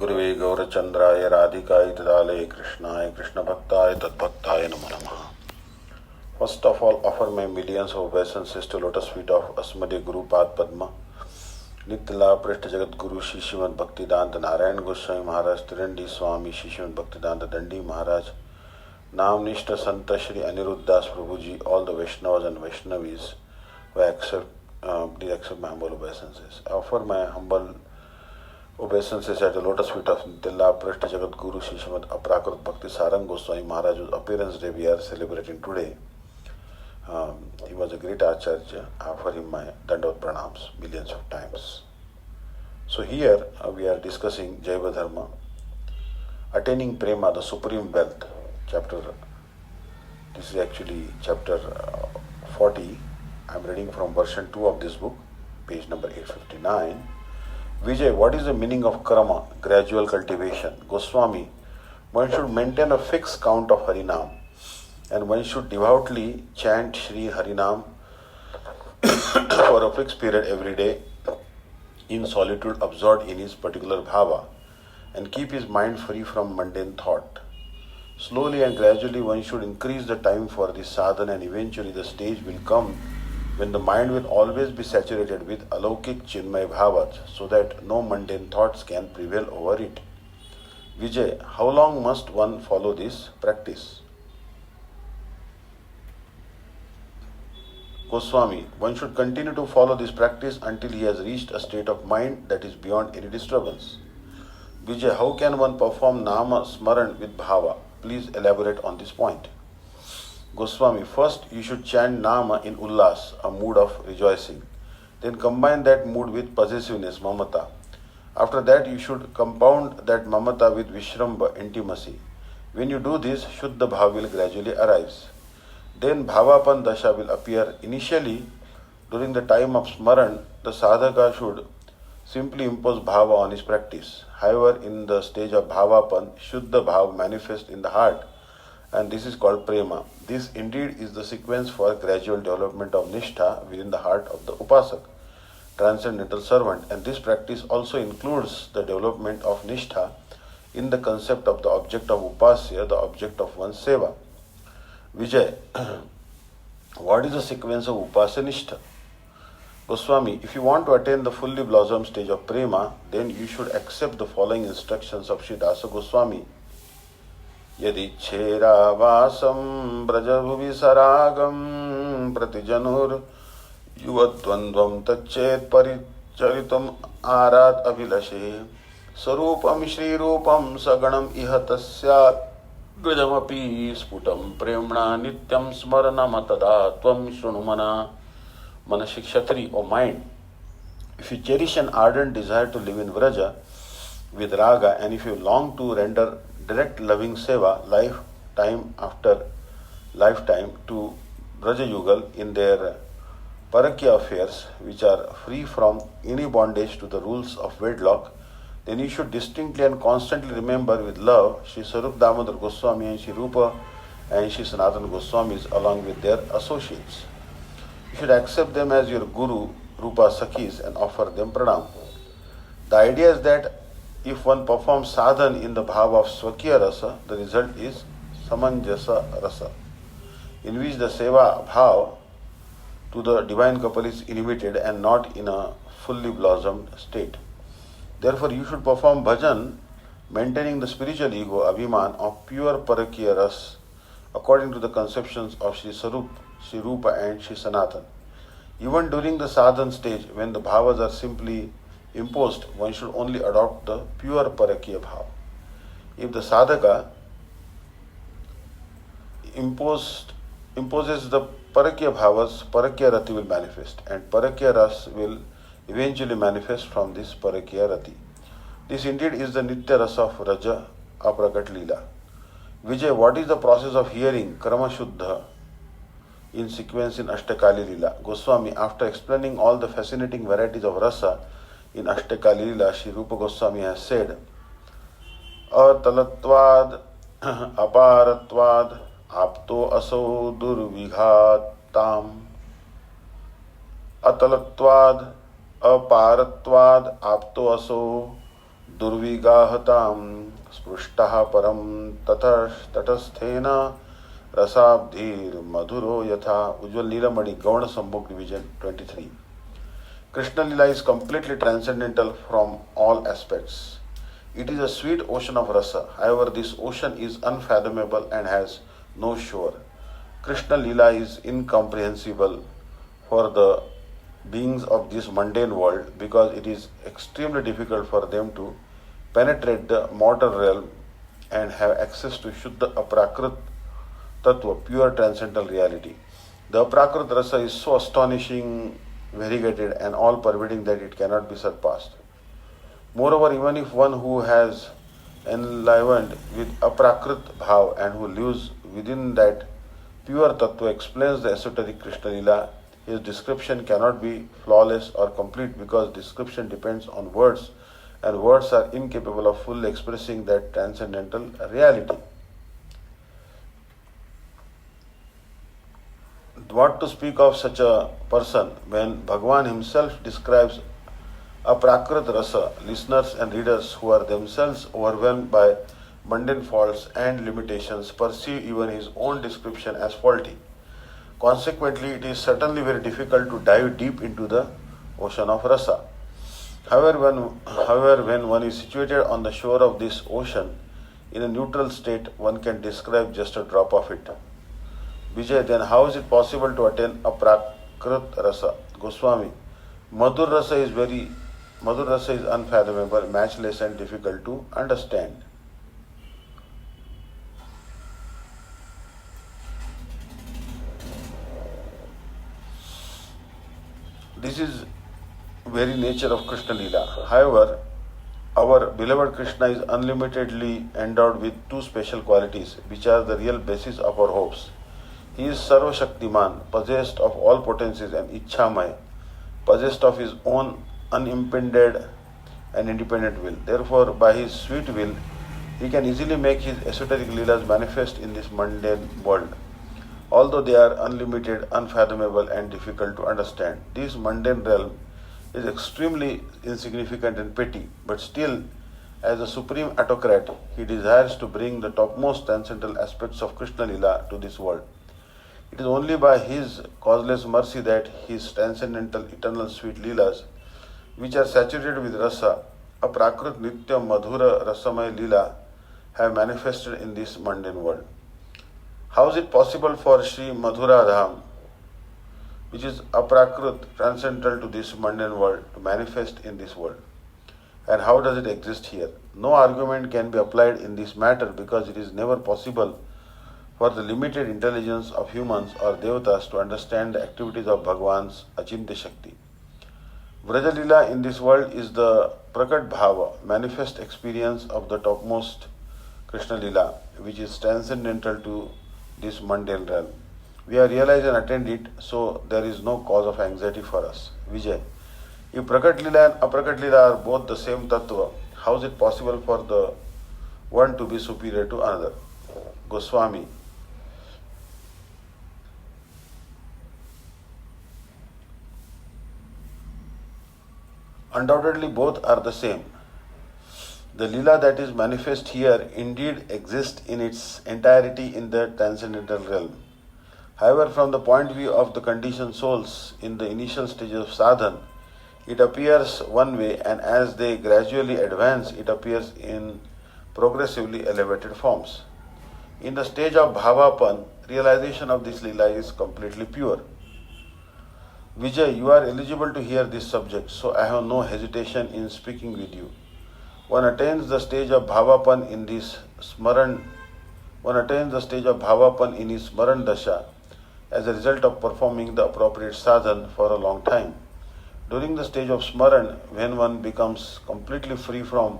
गुरुवे गौरचंद्राय राधिकाय तदालय कृष्णाय कृष्णभक्ताय तद्भक्ताय नमो नमः. First of all, offer my millions of obeisances to lotus feet of Asmade Guru Pad Padma, Nitla Prishta Jagat Guru Shri Srimad Bhaktivedanta Narayan Goswami Maharaj, Tirandi Swami Shri Srimad Bhaktivedanta Dandi Maharaj, Nam Nishta Santa Shri Aniruddhas Prabhuji, all the Vaishnavas and Vaishnavis who please accept my humble obeisances. I offer my humble obeisances at the lotus feet of Nitla Prishta Jagat Guru Shri Srimad Aprakrit Bhakti Sarang Goswami Maharaj, whose appearance day we are celebrating today. He was a great Acharya. I offer him my Dandavat Pranams millions of times. So here we are discussing Jaiva-dharma, attaining Prema, the supreme wealth, chapter. This is actually chapter 40. I am reading from version 2 of this book, page number 859. Vijay, what is the meaning of karma, gradual cultivation? Goswami, one should maintain a fixed count of Harinam, and one should devoutly chant Shri Harinam for a fixed period every day in solitude, absorbed in his particular bhava, and keep his mind free from mundane thought. Slowly and gradually one should increase the time for this sadhana, and eventually the stage will come when the mind will always be saturated with alaukik chinmay bhavas, so that no mundane thoughts can prevail over it. Vijay, how long must one follow this practice? Goswami, one should continue to follow this practice until he has reached a state of mind that is beyond any disturbance. Vijay, how can one perform Nama Smaran with Bhava? Please elaborate on this point. Goswami, first you should chant Nama in Ullas, a mood of rejoicing. Then combine that mood with possessiveness, Mamata. After that you should compound that Mamata with Vishramba, intimacy. When you do this, Shuddha Bhava will gradually arise. Then Bhavapan Dasha will appear. Initially, during the time of Smaran, the sadhaka should simply impose Bhava on his practice. However, in the stage of Bhavapan, Shuddha Bhava manifests in the heart, and this is called Prema. This indeed is the sequence for gradual development of Nishtha within the heart of the Upasak, transcendental servant, and this practice also includes the development of Nishtha in the concept of the object of Upasya, the object of one's Seva. Vijay, what is the sequence of Upasya Nishtha? Goswami, if you want to attain the fully blossomed stage of Prema, then you should accept the following instructions of Sri Dasa Goswami. Yadichera-vasam brajabhuvi saragam pratijanur yuvadvandvam tachet paricharitam arat abhilashe sarupam shri rupam saganam iha tasyat Gajamapi sputam premna nityam smarana tada tvam shrunumana manashikshatri, O mind. If you cherish an ardent desire to live in Vraja with Raga, and if you long to render direct loving seva lifetime after lifetime to Vraja Yugal in their Parakya affairs, which are free from any bondage to the rules of wedlock, then you should distinctly and constantly remember with love Shri Sarup Damodar Goswami and Shri Rupa and Shri Sanatana Goswamis along with their associates. You should accept them as your Guru, Rupa Sakhis, and offer them pranam. The idea is that if one performs sadhan in the bhava of Swakya Rasa, the result is Samanjasa Rasa, in which the seva bhav to the divine couple is inhibited and not in a fully blossomed state. Therefore, you should perform bhajan maintaining the spiritual ego, abhiman, of pure parakya ras according to the conceptions of Sri Sarup, Sri Rupa and Sri Sanatan. Even during the sadhan stage, when the bhavas are simply imposed, one should only adopt the pure parakya bhav. If the sadhaka imposes the parakya bhavas, parakya rati will manifest, and parakya ras will eventually manifest from this parakya rati. This indeed is the nitya rasa of Raja Aprakat Leela. Vijay, what is the process of hearing Krama Shuddha in sequence in Ashtakali Leela? Goswami, after explaining all the fascinating varieties of rasa in Ashtakali Leela, Shri Rupa Goswami has said, Atalatvad, Aparatvad, Apto Aso Durvighatam, Atalatvad, Aparatvad, Apto Aso दुर्विगाहतां स्पृष्टः परं तटस्थेन रसाब्धिर्मधुरो यथा. Ujjwal Nilamani, Governor Sambhog Division 23. Krishna Lila is completely transcendental from all aspects. It is a sweet ocean of rasa. However, this ocean is unfathomable and has no shore. Krishna Lila is incomprehensible for the beings of this mundane world because it is extremely difficult for them to penetrate the mortal realm and have access to Shuddha Aprakrit Tattva, pure transcendental reality. The Aprakrit Rasa is so astonishing, variegated, and all pervading that it cannot be surpassed. Moreover, even if one who has enlivened with Aprakrit Bhav and who lives within that pure Tattva explains the esoteric Krishna Lila, his description cannot be flawless or complete because description depends on words and words are incapable of fully expressing that transcendental reality. What to speak of such a person when Bhagavan himself describes Aprakrit Rasa? Listeners and readers who are themselves overwhelmed by mundane faults and limitations perceive even his own description as faulty. Consequently, it is certainly very difficult to dive deep into the ocean of rasa. However, when one is situated on the shore of this ocean in a neutral state, one can describe just a drop of it. Vijay, then how is it possible to attain Aprakrit Rasa? Goswami, Madhur Rasa is unfathomable, matchless and difficult to understand. This is very nature of Krishna Lila. However, our beloved Krishna is unlimitedly endowed with two special qualities which are the real basis of our hopes. He is Sarva Shaktiman, possessed of all potencies, and Ichhamay, possessed of his own unimpeded and independent will. Therefore, by his sweet will, he can easily make his esoteric Leelas manifest in this mundane world. Although they are unlimited, unfathomable, and difficult to understand, this mundane realm is extremely insignificant and petty, but still, as a supreme autocrat, he desires to bring the topmost transcendental aspects of Krishna Lila to this world. It is only by his causeless mercy that his transcendental, eternal sweet Leelas, which are saturated with rasa, a Prakrit Nitya Madhura Rasamaya Leela, have manifested in this mundane world. How is it possible for Sri Madhura Dham, which is Aprakrit, transcendental to this mundane world, to manifest in this world? And how does it exist here? No argument can be applied in this matter because it is never possible for the limited intelligence of humans or devatas to understand the activities of Bhagavan's Achintya Shakti. Vraja Lila in this world is the Prakat Bhava, manifest experience of the topmost Krishna Lila, which is transcendental to this mundane realm. We have realized and attained it, so there is no cause of anxiety for us. Vijay, if Prakat Lila and Aprakat Lila are both the same Tattva, how is it possible for the one to be superior to another? Goswami, undoubtedly both are the same. The Leela that is manifest here indeed exists in its entirety in the transcendental realm. However, from the point of view of the conditioned souls in the initial stages of sadhana, it appears one way, and as they gradually advance, it appears in progressively elevated forms. In the stage of bhavapan, realization of this Leela is completely pure. Vijay, you are eligible to hear this subject, so I have no hesitation in speaking with you. One attains the stage of bhavapan in his smaran dasha as a result of performing the appropriate sadhana for a long time. During the stage of smaran, when one becomes completely free from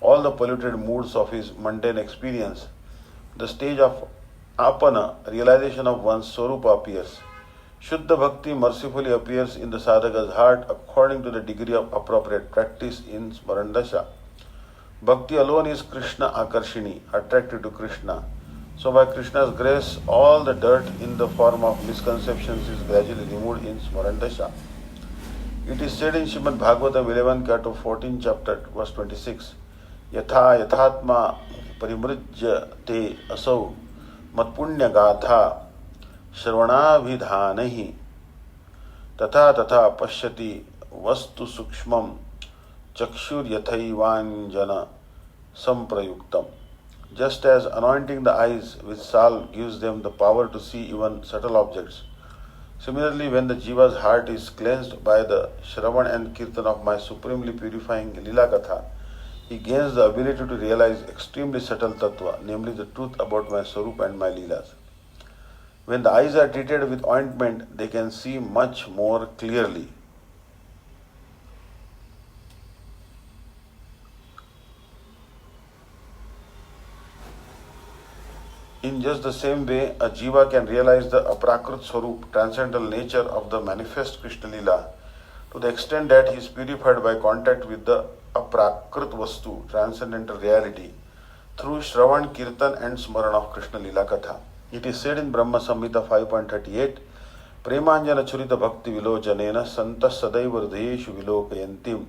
all the polluted moods of his mundane experience, the stage of apana, realization of one's swarupa, appears. Shuddha Bhakti mercifully appears in the sadhaka's heart according to the degree of appropriate practice in smaran dasha. Bhakti alone is Krishna Akarshini, attracted to Krishna. So by Krishna's grace, all the dirt in the form of misconceptions is gradually removed in smaran dasha. It is said in Srimad Bhagavatam 11 Canto 14 chapter verse 26, यथा यथात्मा परिमृज्यते असौ मत्पुण्यगाथा श्रवणाभिधानैः तथा तथा पश्यति वस्तु सूक्ष्मं चक्षुर्यथैवाञ्जन संप्रयुक्तम. Just as anointing the eyes with salve gives them the power to see even subtle objects, similarly, when the Jiva's heart is cleansed by the Shravan and Kirtan of my supremely purifying Lila Katha, he gains the ability to realize extremely subtle Tattva, namely the truth about my Swarup and my Leelas. When the eyes are treated with ointment, they can see much more clearly. In just the same way, a jiva can realize the aprakrit swarup, transcendental nature of the manifest Krishna Lila to the extent that he is purified by contact with the aprakrit vastu, transcendental reality, through Shravan, Kirtan and Smaran of Krishna Lila Katha. It is said in Brahma Samhita 5.38, Premanjana Churita Bhakti Vilojanena Santas Sadaiva Hridayeshu Vilokayantim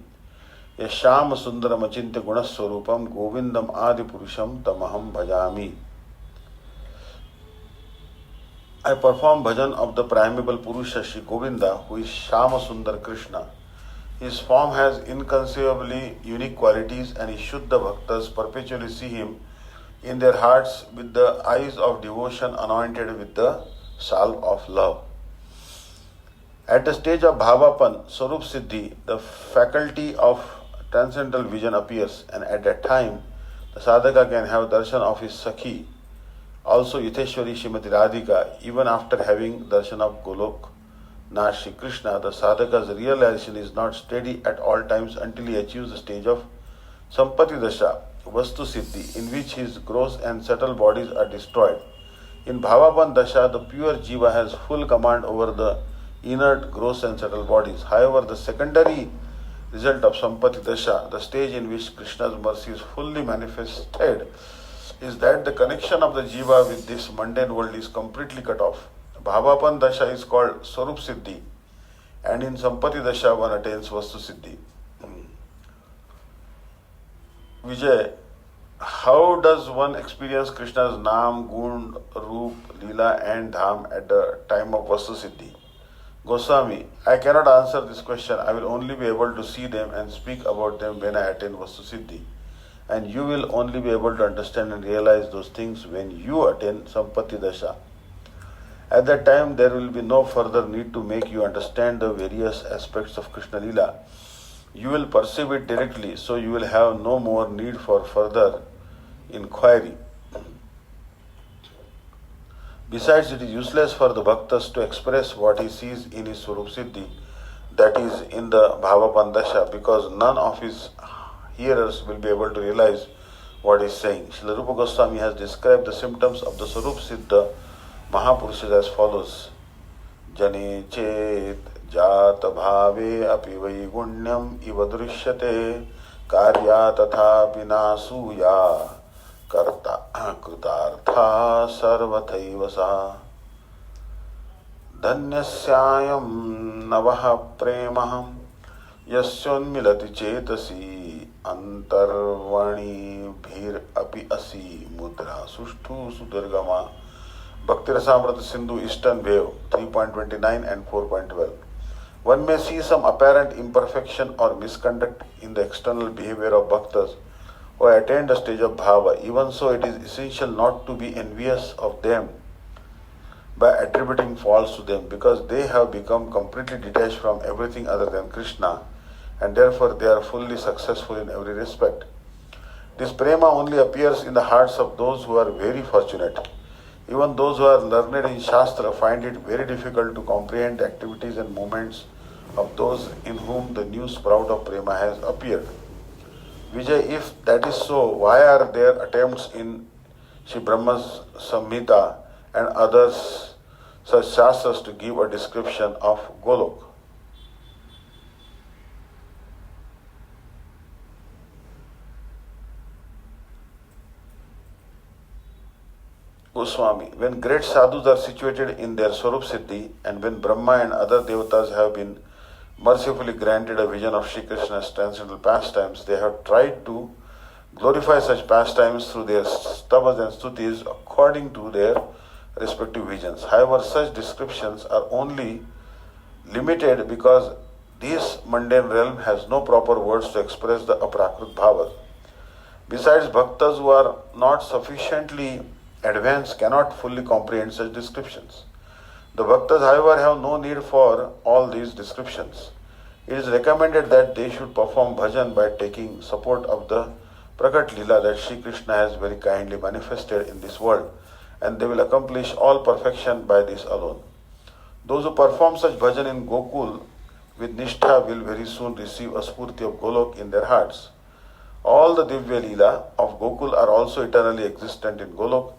Yasham Sundaram Achintya Gunaswarupam Govindam Adi Purusham Tamaham Bhajami. I perform bhajan of the primeval Purusha Shri Govinda, who is Shama Sundar Krishna. His form has inconceivably unique qualities, and his Shuddha Bhaktas perpetually see him in their hearts with the eyes of devotion anointed with the salve of love. At the stage of Bhavapan, Swarup Siddhi, the faculty of transcendental vision appears, and at that time, the sadhaka can have darshan of his Sakhi, also Yitheshwari Srimati Radhika, even after having darshan of Golok Nath Shri Krishna. The sadhaka's realization is not steady at all times until he achieves the stage of Sampati Dasha, Vastu Siddhi, in which his gross and subtle bodies are destroyed. In Bhavapan Dasha, the pure Jiva has full command over the inert, gross and subtle bodies. However, the secondary result of Sampati Dasha, the stage in which Krishna's mercy is fully manifested, is that the connection of the Jiva with this mundane world is completely cut off. Bhavapan Dasha is called Swarup Siddhi, and in Sampati Dasha one attains Vastu Siddhi. Vijay, how does one experience Krishna's Naam, Gun, Roop, Leela and Dham at the time of Vastu Siddhi? Goswami, I cannot answer this question. I will only be able to see them and speak about them when I attain Vastu Siddhi. And you will only be able to understand and realize those things when you attain Sampati Dasha. At that time, there will be no further need to make you understand the various aspects of Krishna Lila. You will perceive it directly, so you will have no more need for further inquiry. Besides, it is useless for the bhaktas to express what he sees in his Swarup Siddhi, that is in the Bhavapan Dasha, because none of his hearers will be able to realize what he is saying. Srila Rupa Goswami has described the symptoms of the Swarup Siddha Mahapurusha as follows. Jane chet jat bhave api vaigunyam iva drishyate karya tatha vinasuya karta kritartha sarvathaiva sa धन्यस्यायं नवः प्रेमः यस्योन्मिलति चेतसि अंतर्वणिभिरपि असि मुद्रा सुष्ठु सुदुर्गमा. Bhakti Rasamrita Sindhu Eastern Wave 3.29 and 4.12. One may see some apparent imperfection or misconduct in the external behavior of bhaktas who attain the stage of bhava. Even so, it is essential not to be envious of them by attributing faults to them, because they have become completely detached from everything other than Krishna, and therefore they are fully successful in every respect. This prema only appears in the hearts of those who are very fortunate. Even those who are learned in Shastra find it very difficult to comprehend the activities and movements of those in whom the new sprout of prema has appeared. Vijay, if that is so, why are there attempts in Sri Brahma's Samhita and others such Shastras to give a description of Golok? Goswami, when great sadhus are situated in their Swarup Siddhi, and when Brahma and other devatas have been mercifully granted a vision of Shri Krishna's transcendental pastimes, they have tried to glorify such pastimes through their stabas and stutis according to their respective visions. However, such descriptions are only limited because this mundane realm has no proper words to express the aprakrit bhavas. Besides, bhaktas who are not sufficiently advanced cannot fully comprehend such descriptions. The bhaktas, however, have no need for all these descriptions. It is recommended that they should perform bhajan by taking support of the Prakat Leela that Sri Krishna has very kindly manifested in this world, and they will accomplish all perfection by this alone. Those who perform such bhajan in Gokul with Nishtha will very soon receive a spurti of Golok in their hearts. All the Divya Leela of Gokul are also eternally existent in Golok,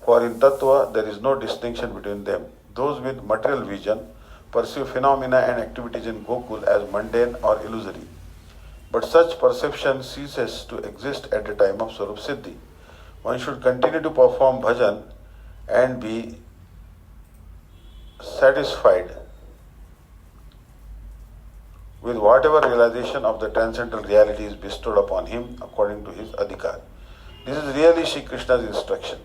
for in Tattva there is no distinction between them. Those with material vision perceive phenomena and activities in Gokul as mundane or illusory. But such perception ceases to exist at the time of Swarup Siddhi. One should continue to perform bhajan and be satisfied with whatever realization of the transcendental reality is bestowed upon him according to his adhikar. This is really Sri Krishna's instruction.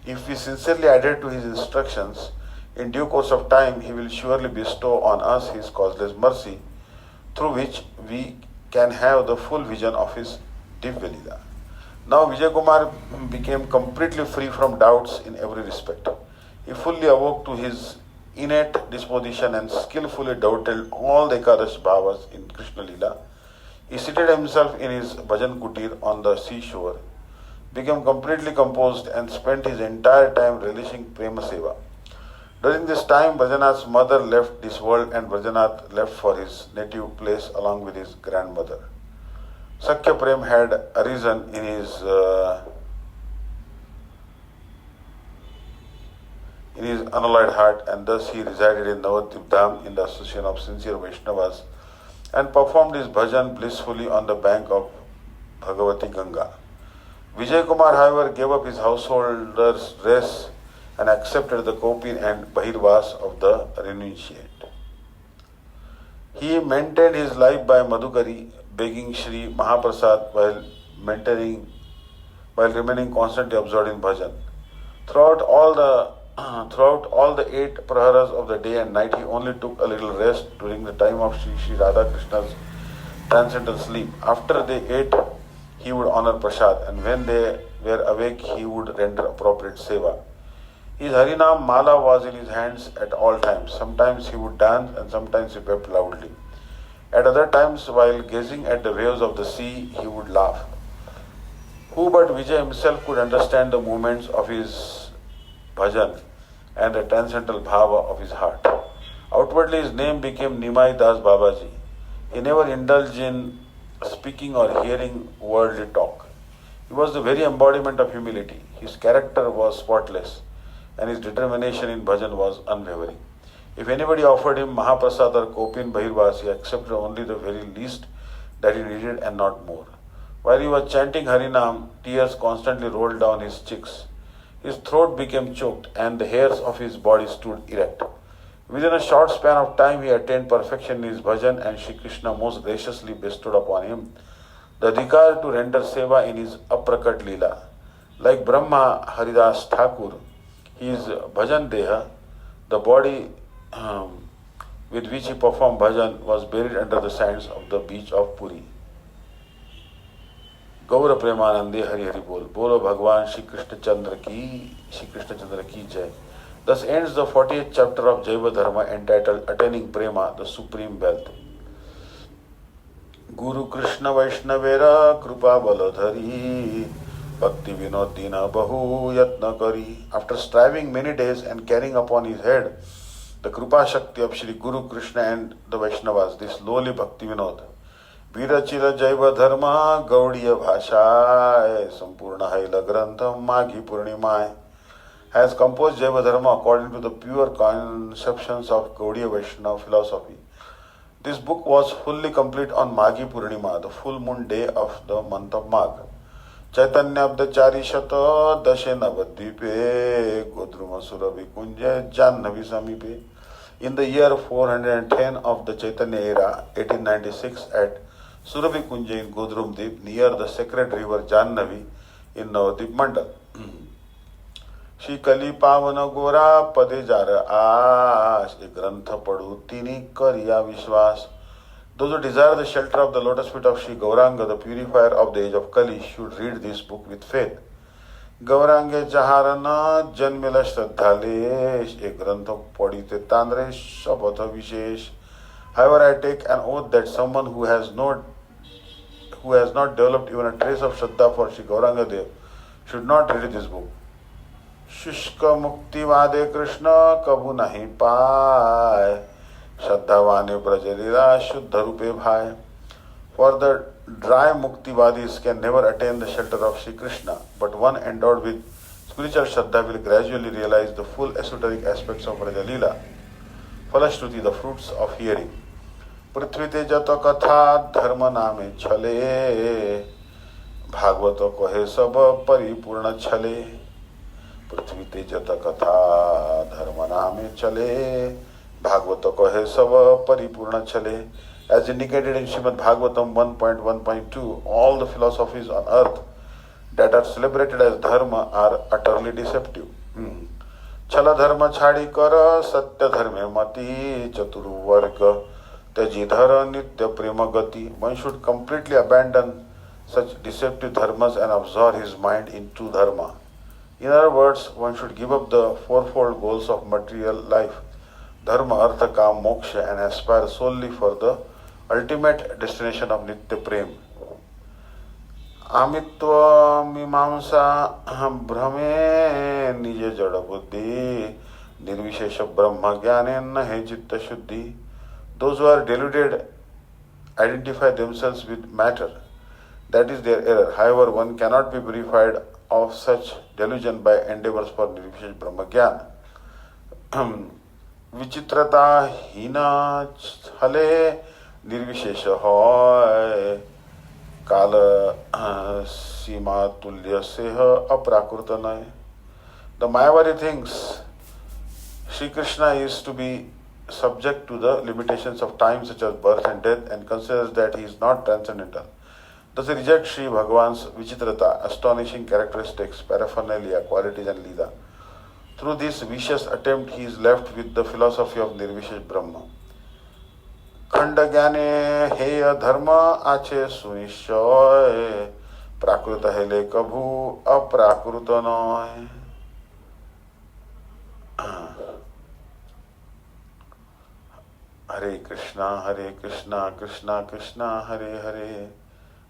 If we sincerely adhere to his instructions, in due course of time he will surely bestow on us his causeless mercy, through which we can have the full vision of his Divya Leela. Now Vijay Kumar became completely free from doubts in every respect. He fully awoke to his innate disposition and skillfully doubted all the Ekadash Bhavas in Krishna Leela. He seated himself in his bhajan kutir on the seashore, became completely composed and spent his entire time relishing Prema Seva. During this time, Brajanath's mother left this world and Brajanath left for his native place along with his grandmother. Sakya Prem had arisen in his unalloyed heart, and thus he resided in Navadvip Dham in the association of sincere Vaishnavas and performed his bhajan blissfully on the bank of Bhagavati Ganga. Vijay Kumar, however, gave up his householder's dress and accepted the Kopin and Bahirvas of the renunciate. He maintained his life by Madhukari, begging Shri Mahaprasad while remaining constantly absorbed in bhajan. Throughout all the 8 praharas of the day and night, he only took a little rest during the time of Sri Radha Krishna's transcendental sleep. After they ate, he would honor prasad, and when they were awake, he would render appropriate seva. His Harinam Mala was in his hands at all times. Sometimes he would dance and sometimes he wept loudly. At other times, while gazing at the waves of the sea, he would laugh. Who but Vijay himself could understand the movements of his bhajan and the transcendental bhava of his heart? Outwardly, his name became Nimai Das Babaji. He never indulged in speaking or hearing worldly talk. He was the very embodiment of humility. His character was spotless, and his determination in bhajan was unwavering. If anybody offered him Mahaprasad or Kopin Bahirvas, he accepted only the very least that he needed and not more. While he was chanting Harinam, tears constantly rolled down his cheeks. His throat became choked and the hairs of his body stood erect. Within a short span of time, he attained perfection in his bhajan, and Shri Krishna most graciously bestowed upon him the adhikar to render seva in his aprakat leela. Like Brahma Haridas Thakur, his bhajan deha, the body with which he performed bhajan, was buried under the sands of the beach of Puri. Gaura Premanande Hari Hari Bol. Bolo Bhagwan Shri Krishna Chandra ki Jai. Thus ends the 40th chapter of Jaiva-dharma entitled Attaining Prema, the Supreme Wealth. Guru Krishna Vaishnavera Krupa Baladhari Bhakti Vinod Dina Bahu Yatna Kari. After striving many days and carrying upon his head the Krupa Shakti of Shri Guru Krishna and the Vaishnavas, this lowly Bhakti Vinod, Virachila Jaiva-dharma Gaudiya Bhashai Sampurna Haila Grantham Maghi Purnimai, has composed Jaiva-dharma according to the pure conceptions of Gaudiya Vaishnava philosophy. This book was fully complete on Maghi Purnima, the full moon day of the month of Magh. Chaitanya Abdachari Shata Dashe Navadvipe Godruma Suravi Kunja Jannavi Samipe. In the year 410 of the Chaitanya era, 1896, at Surabhi Kunja in Godrum Deep near the sacred river Jannavi in Navadip Mandal. Shri कली पावन गोरा पदे jar आस एक ग्रंथ पढ़ू तिनी करिया विश्वास. Those who desire the shelter of the lotus feet of Sri Gauranga, the purifier of the age of Kali, should read this book with faith. गौरांगे जहारन जन्मेला श्रद्धालेश एक ग्रंथ पढ़ीते तांद्रे शपथ विशेष. However, I take an oath that someone who has not developed even a trace of Shraddha for Sri Gauranga Dev should not read this book. शुष्क मुक्ति वादे कृष्ण कबू नहीं पाए श्रद्धावाने ब्रजलीला शुद्ध रूपे भाई. For the dry Muktivadis can never attain the shelter of Sri Krishna, but one endowed with spiritual Shraddha will gradually realize the full esoteric aspects of Brajalila. Falashruti, the fruits of hearing. पृथ्वी ते जत कथा धर्म नामे छले भागवत कहे सब परिपूर्ण छले. पृथ्वी ते जत कथा धर्म नामे चले भागवत कहे सब परिपूर्ण छले. As indicated in Srimad Bhagavatam 1.1.2, all the philosophies on earth that are celebrated as dharma are utterly deceptive. Chala dharma chhadi kar satya dharme mati chaturvarga tajidhara nitya prema gati. One should completely abandon such deceptive dharmas and absorb his mind in true dharma. In other words, one should give up the fourfold goals of material life, dharma, artha, kam, moksha, and aspire solely for the ultimate destination of Nitya Prem. Amitva mimamsa brahme nije jada buddhi nirvishesha brahma jnane nahe jitta shuddhi. Those who are deluded identify themselves with matter. That is their error. However, one cannot be purified of such delusion by endeavors for nirvishesh brahma jnana. Vichitrata hina chhale nirvishesha hoy kala sima tulya seha aprakruta nay. The Mayavadi thinks Sri Krishna is to be subject to the limitations of time such as birth and death and considers that he is not transcendental. Thus he rejects Sri Bhagavan's Vichitrata, astonishing characteristics, paraphernalia, qualities and Leela. Through this vicious attempt he is left with the philosophy of Nirvishesh Brahma. Khanda Gyane Heya Dharma Ache Sunishoy Prakruta Hele Kabhu Aprakruta Noy. Hare Krishna, Krishna Krishna, Hare Hare,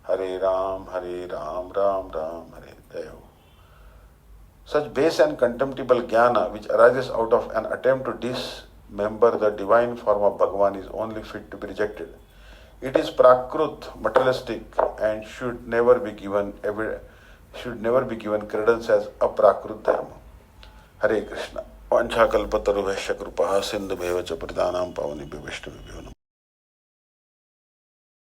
Hare Ram, Ram Ram, Hare Dev. Such base and contemptible jnana which arises out of an attempt to dismember the divine form of Bhagavan is only fit to be rejected. It is prakrut, materialistic, and should never be given credence as aprakrut dharma. Hare Krishna. Vancha kalpataru vaishya krupa sindhu bheva cha pradhanam pavani vishnu vibhyo.